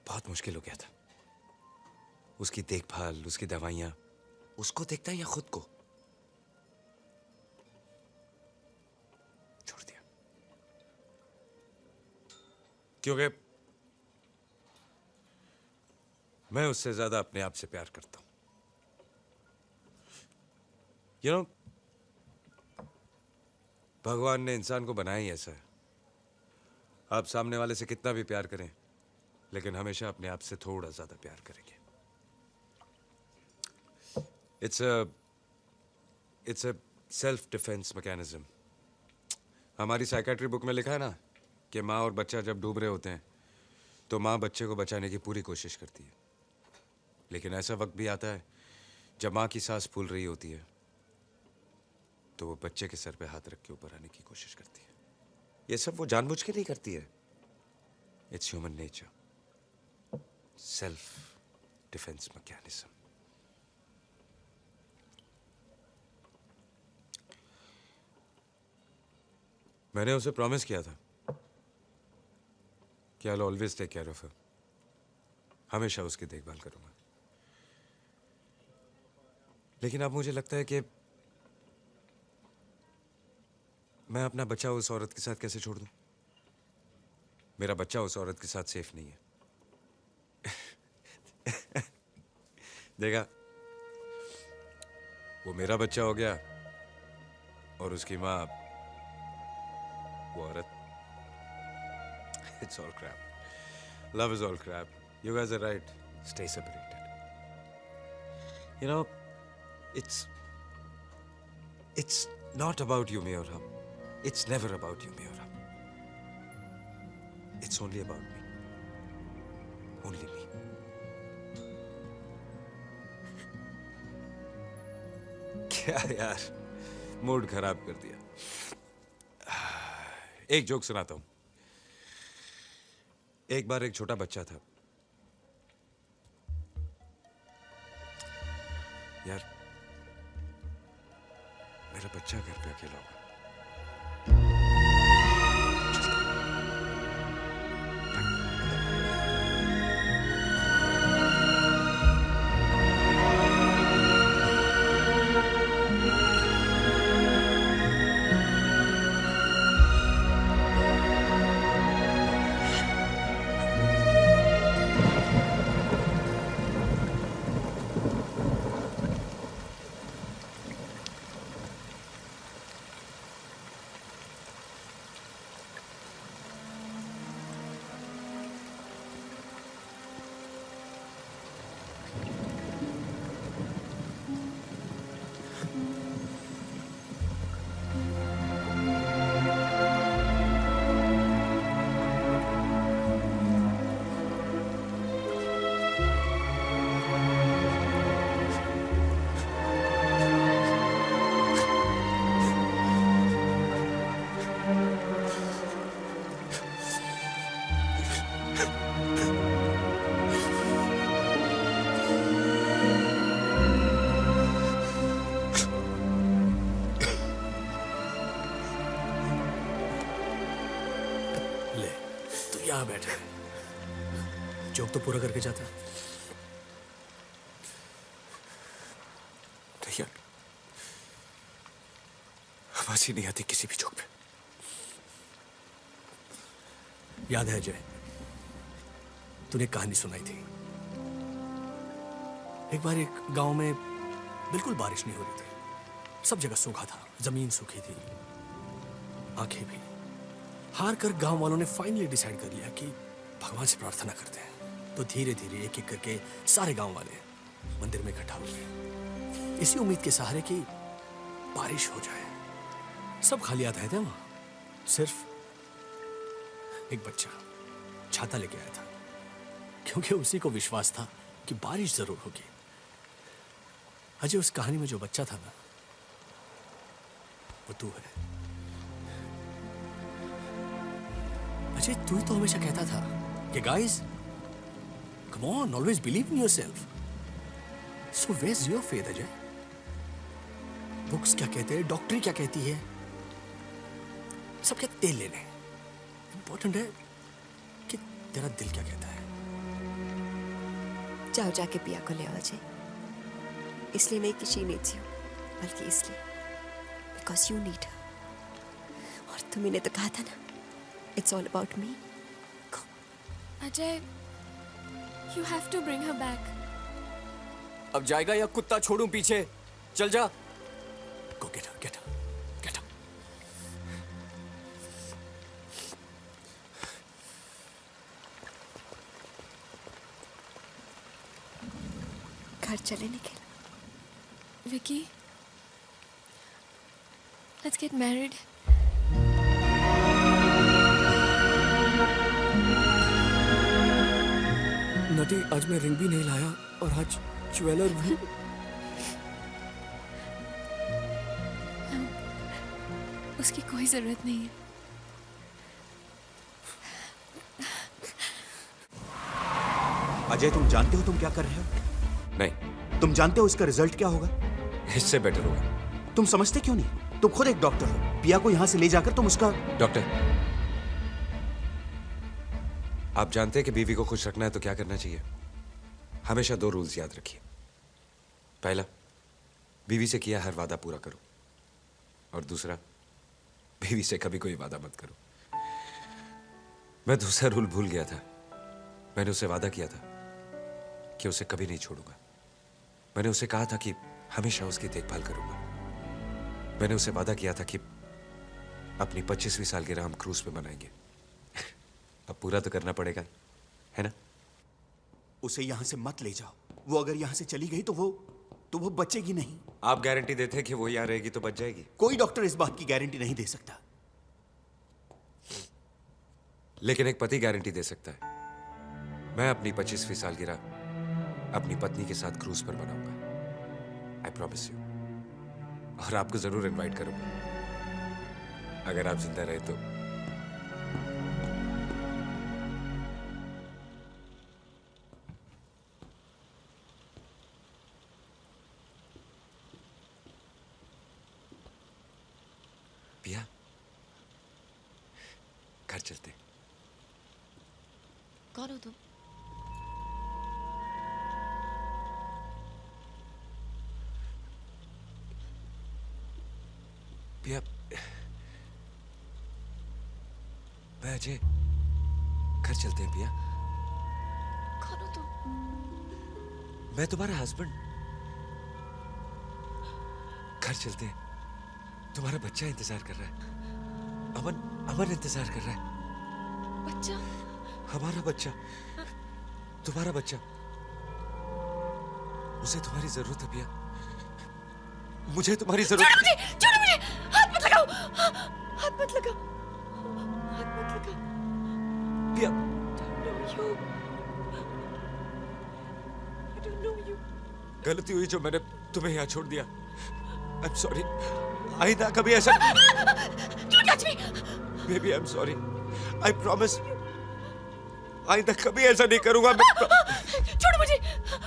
बहुत मुश्किल हो गया था। उसकी देखभाल, उसकी दवाइयां, उसको देखता या खुद को छोड़ दिया, क्योंकि मैं उससे ज्यादा अपने आप से प्यार करता हूं। यू नो, भगवान ने इंसान को बनाया ही ऐसा है। आप सामने वाले से कितना भी प्यार करें, लेकिन हमेशा अपने आप से थोड़ा ज्यादा प्यार करेंगे। It's a self defence mechanism. हमारी साइकेट्री बुक में लिखा है ना कि माँ और बच्चा जब डूब रहे होते हैं तो माँ बच्चे को बचाने की पूरी कोशिश करती है, लेकिन ऐसा वक्त भी आता है जब माँ की सांस फूल रही होती है तो वो बच्चे के सर पे हाथ रख के ऊपर आने की कोशिश करती है। ये सब वो जानबूझ के नहीं करती है। It's human nature, self defence mechanism. मैंने उसे प्रॉमिस किया था कि I will always take care of her. हमेशा उसकी देखभाल करूंगा। लेकिन अब मुझे लगता है कि मैं अपना बच्चा उस औरत के साथ कैसे छोड़ दूं? मेरा बच्चा उस औरत के साथ सेफ नहीं है। देखा, वो मेरा बच्चा हो गया और उसकी माँ वो औरत। It's all crap. Love is all crap. You guys are right. Stay separated. You know, it's not about you, Mioram. It's never about you, Mioram. It's only about me. Only me. क्या यार, mood खराब कर दिया। एक joke सुनाता हूं। एक बार एक छोटा बच्चा था। यार, मेरा बच्चा घर पे अकेला होगा। यहाँ बैठा है, जोक तो पूरा करके जाता। नहीं यार, आवाज ही नहीं आती किसी भी जोक पे। याद है अजय, तूने कहानी सुनाई थी। एक बार एक गांव में बिल्कुल बारिश नहीं हो रही थी। सब जगह सूखा था, जमीन सूखी थी, आंखें भी। हार कर गांव वालों ने फाइनली डिसाइड कर लिया कि भगवान से प्रार्थना करते हैं। तो धीरे धीरे एक एक करके सारे गांव वाले मंदिर में इकट्ठा हो गए, इसी उम्मीद के सहारे कि बारिश हो जाए। सब खाली हाथ आए थे वहां। सिर्फ एक बच्चा छाता लेके आया था, क्योंकि उसी को विश्वास था कि बारिश जरूर होगी। अजय, उस कहानी में जो बच्चा था ना, वो तू है। अजय, तू ही तो हमेशा कहता था कि guys, come on, always believe in yourself. So where's your faith Ajay? Books क्या कहते हैं, डॉक्टरी क्या कहती है, सब क्या तेल लेने। इंपॉर्टेंट है कि तेरा दिल क्या कहता है। जाओ जाके पिया को ले आओ अजय। इसलिए नहीं कि शी नीड्स यू, बल्कि इसलिए बिकॉज यू नीड हर। और तुम्ही ने तो कहा था ना, it's all about me. Ajay, you have to bring her back. अब जाएगा या कुत्ता छोड़ूं पीछे? चल जा। Go get her, get her, get her. घर चले Nikhil. Vicky, let's get married. नदी, आज मैं रिंग भी नहीं लाया और आज ज्वेलर भी। उसकी कोई जरूरत नहीं है। अजय, तुम जानते हो तुम क्या कर रहे हो? नहीं, तुम जानते हो इसका रिजल्ट क्या होगा? इससे बेटर होगा। तुम समझते क्यों नहीं? तुम खुद एक डॉक्टर हो। पिया को यहां से ले जाकर तुम उसका... डॉक्टर, आप जानते हैं कि बीवी को खुश रखना है तो क्या करना चाहिए? हमेशा 2 रूल्स याद रखिए। पहला, बीवी से किया हर वादा पूरा करो, और दूसरा, बीवी से कभी कोई वादा मत करो। मैं दूसरा रूल भूल गया था। मैंने उसे वादा किया था कि उसे कभी नहीं छोड़ूंगा। मैंने उसे कहा था कि हमेशा उसकी देखभाल करूंगा। मैंने उसे वादा किया था कि अपनी 25वीं सालगिरह हम क्रूज पे मनाएंगे। अब पूरा तो करना पड़ेगा, है ना? उसे यहां से मत ले जाओ। वो अगर यहां से चली गई तो वो बचेगी नहीं। आप गारंटी देते हैं कि वो यहां रहेगी तो बच जाएगी? कोई डॉक्टर इस बात की गारंटी नहीं दे सकता। लेकिन एक पति गारंटी दे सकता है। मैं अपनी 25वीं सालगिरह अपनी पत्नी के साथ क्रूज पर मनाऊंगा। I promise you. और आपको जरूर इनवाइट करूंगा, अगर आप जिंदा रहे तो। पिया, घर चलते। कौन हो तुम? पिया, मैं अजय। घर चलते हैं पिया। कौन हो तुम? मैं तुम्हारा हस्बैंड। घर चलते हैं। तुम्हारा बच्चा इंतजार कर रहा है। अमन इंतजार कर रहा है। बच्चा? हमारा बच्चा, तुम्हारा बच्चा। उसे तुम्हारी जरूरत है पिया। मुझे तुम्हारी जरूरत। छोड़ो मुझे! छोड़ो मुझे! हाथ मत लगाओ! हाथ मत लगाओ! हाथ मत लगाओ! पिया, I don't know you. गलती हुई जो मैंने तुम्हें यहाँ छोड़ दिया। I'm sorry. आइंदा कभी ऐसा। Don't touch me! Baby, I'm sorry. I promise. आइंदा कभी ऐसा नहीं करूंगा मैं। छोड़ो मुझे!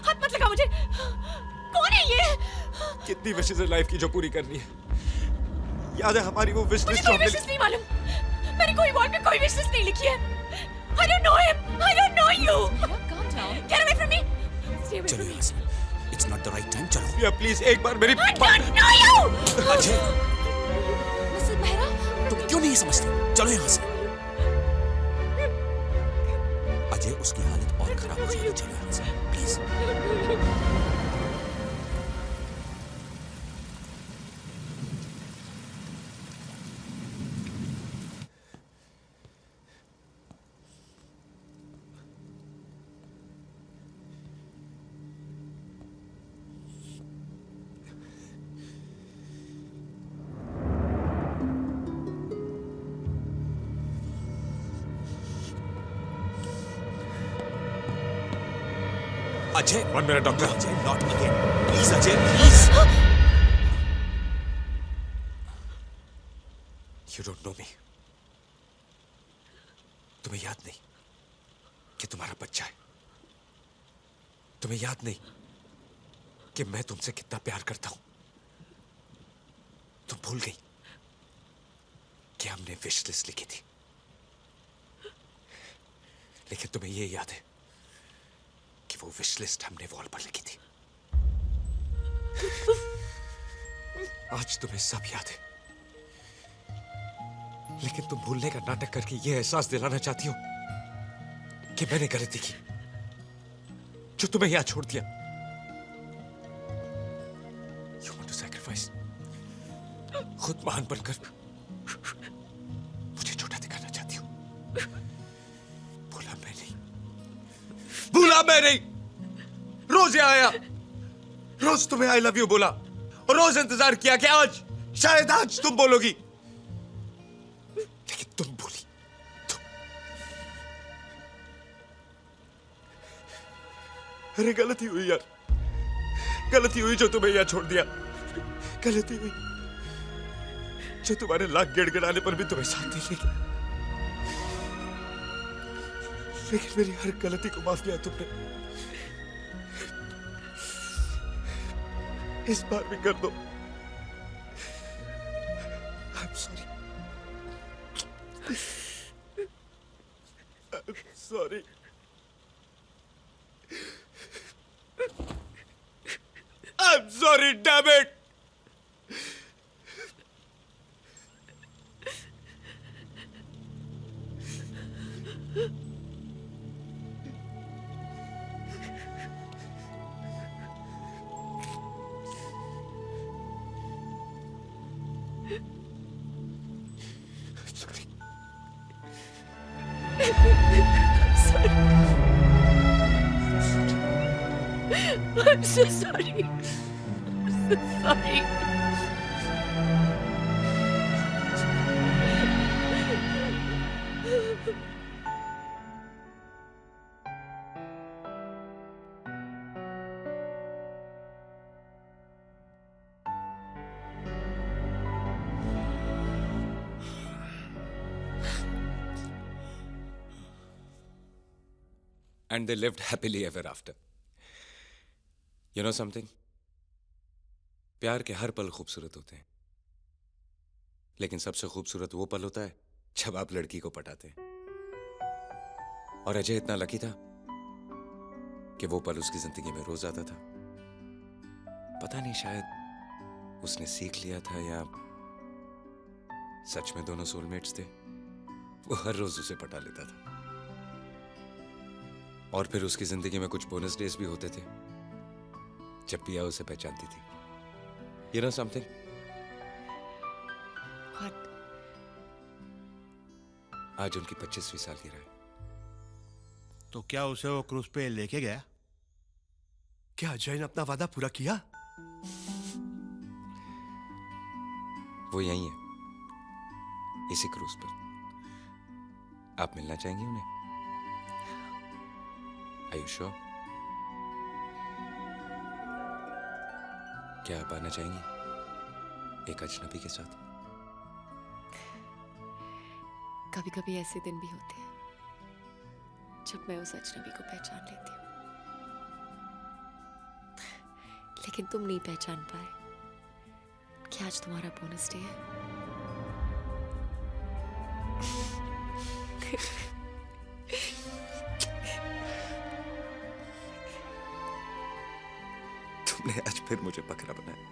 हाथ मत लगाओ मुझे! कौन है ये? कितनी विशेष है लाइफ की जो पूरी करनी है। याद है हमारी वो विश मुझे लिस्ट कोई हमने। विशेष नहीं मालूम। मैंने कोई वॉल पे कोई विशेष नहीं लिखी है। I don't know him. I don't know you. Calm down. Get away from me. Stay away चलो from me. यहां से। It's not the right time. चलो। पिया प्लीज एक बार मेरी। I don't know you. Ajay, Masood Mehra? तुम क्यों नहीं समझते? चलो यहां से। अजय, उसकी हालत और खराब हो जाएगी। चलो यहां से, please. Ajay, 1 minute doctor. Ajay, not again. Please, Ajay, please. You don't know me. तुम्हें याद नहीं कि तुम्हारा बच्चा है। तुम्हें याद नहीं कि मैं तुमसे कितना प्यार करता हूं। तुम भूल गई कि हमने विश लिस्ट लिखी थी। लेकिन तुम्हें ये याद है कि वो विश लिस्ट हमने वॉल पर लिखी थी। आज तुम्हें सब याद है, लेकिन तुम भूलने का नाटक करके यह एहसास दिलाना चाहती हो कि मैंने गलती की जो तुम्हें यहां छोड़ दिया। You want to sacrifice? खुद महान बनकर मुझे छोटा दिखाना चाहती हो। भूला मैं नहीं, भूला मैं नहीं। रोज यहाँ आया, रोज तुम्हें आई लव यू बोला और रोज इंतजार किया कि आज, शायद आज तुम बोलोगी, लेकिन तुम बोली। अरे गलती हुई यार, गलती हुई जो तुम्हें यहां छोड़ दिया। गलती हुई जो तुम्हारे लाख गिड़गिड़ाने पर भी तुम्हें साथ नहीं लेगी। लेकिन मेरी हर गलती को माफ किया तुमने। इस बार भी कर दो। I'm sorry. I'm sorry. I'm sorry, damn it! I'm so sorry. I'm so sorry. And they lived happily ever after. You know something? प्यार के हर पल खूबसूरत होते हैं, लेकिन सबसे खूबसूरत वो पल होता है जब आप लड़की को पटाते हैं। और अजय इतना लकी था कि वो पल उसकी जिंदगी में रोज आता था। पता नहीं, शायद उसने सीख लिया था या सच में दोनों सोलमेट्स थे। वो हर रोज उसे पटा लेता था और फिर उसकी जिंदगी में कुछ बोनस डेज भी होते थे जब पिया उसे पहचानती थी। You know something? What? आज उनकी 25वीं सालगिरह है। तो क्या उसे वो क्रूज पे लेके गया? क्या अजय ने अपना वादा पूरा किया? वो यही है, इसी क्रूज पर। आप मिलना चाहेंगे उन्हें? Are you sure? क्या आप आना चाहेंगी एक अजनबी के साथ? कभी कभी ऐसे दिन भी होते हैं जब मैं उस अजनबी को पहचान लेती हूँ, लेकिन तुम नहीं पहचान पाए कि आज तुम्हारा बोनस डे है। तुमने आज फिर मुझे बकरा बनाया।